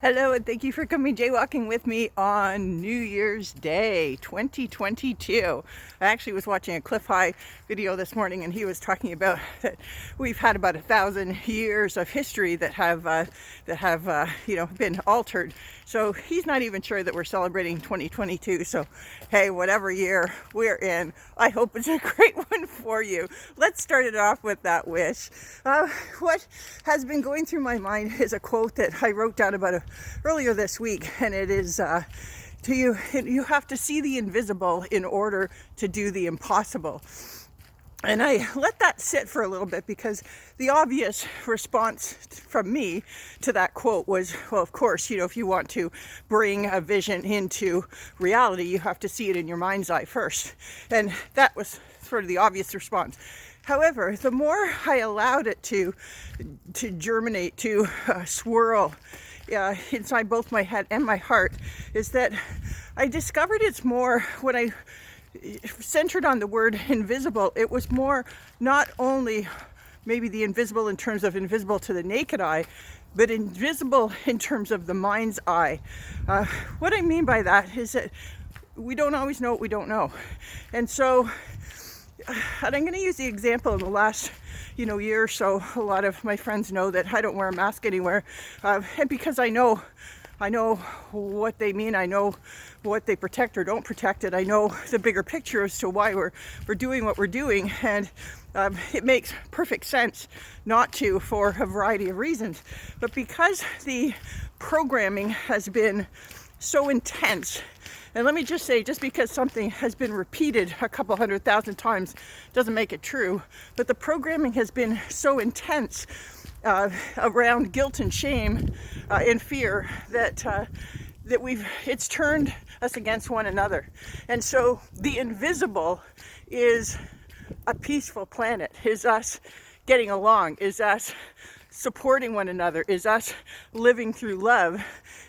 Hello, and thank you for coming Jae Walking with me on New Year's Day 2022. I actually was watching a Cliff High video this morning, and he was talking about that we've had about 1,000 years of history that have been altered. So he's not even sure that we're celebrating 2022. So hey, whatever year we're in, I hope it's a great one for you. Let's start it off with that wish. What has been going through my mind is a quote that I wrote down earlier this week, and it is you have to see the invisible in order to do the impossible. And I let that sit for a little bit, because the obvious response from me to that quote was, well, of course, if you want to bring a vision into reality, you have to see it in your mind's eye first. And that was sort of the obvious response. However, the more I allowed it to germinate, to swirl inside both my head and my heart, is that I discovered it's more, when I centered on the word invisible, it was more not only maybe the invisible in terms of invisible to the naked eye, but invisible in terms of the mind's eye. What I mean by that is that we don't always know what we don't know. And so, and I'm going to use the example in the last year or so. A lot of my friends know that I don't wear a mask anywhere, and because I know what they mean, I know what they protect or don't protect it, I know the bigger picture as to why we're doing what we're doing, and it makes perfect sense not to, for a variety of reasons. But because the programming has been so intense, and let me just say, just because something has been repeated a couple 100,000 times doesn't make it true, but the programming has been so intense around guilt and shame and fear that it's turned us against one another. And so the invisible is a peaceful planet, is us getting along, is us supporting one another, is us living through love,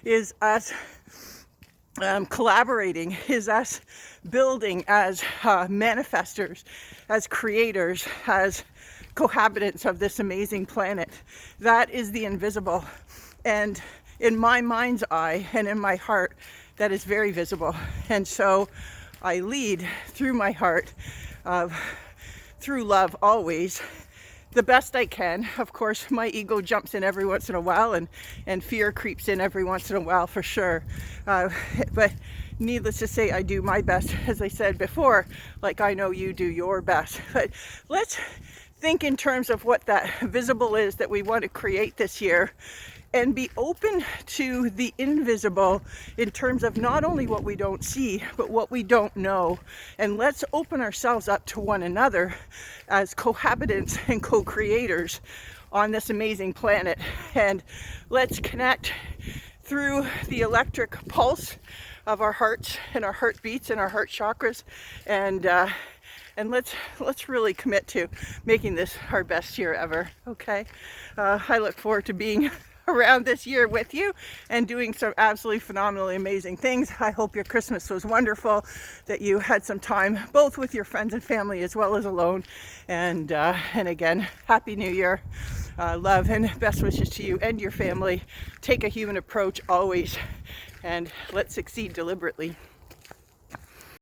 is us collaborating, is us building as manifestors, as creators, as cohabitants of this amazing planet. That is the invisible. And in my mind's eye and in my heart, that is very visible. And so I lead through my heart, through love always, the best I can. Of course, my ego jumps in every once in a while, and fear creeps in every once in a while, for sure. But needless to say, I do my best, as I said before, like I know you do your best. But let's think in terms of what that visible is that we want to create this year, and be open to the invisible in terms of not only what we don't see, but what we don't know. And let's open ourselves up to one another as cohabitants and co-creators on this amazing planet. And let's connect through the electric pulse of our hearts and our heartbeats and our heart chakras, and let's really commit to making this our best year ever. Okay, I look forward to being around this year with you and doing some absolutely phenomenally amazing things. I hope your Christmas was wonderful, that you had some time both with your friends and family as well as alone, and again, Happy New Year. Love and best wishes to you and your family. Take a human approach always, and let's succeed deliberately.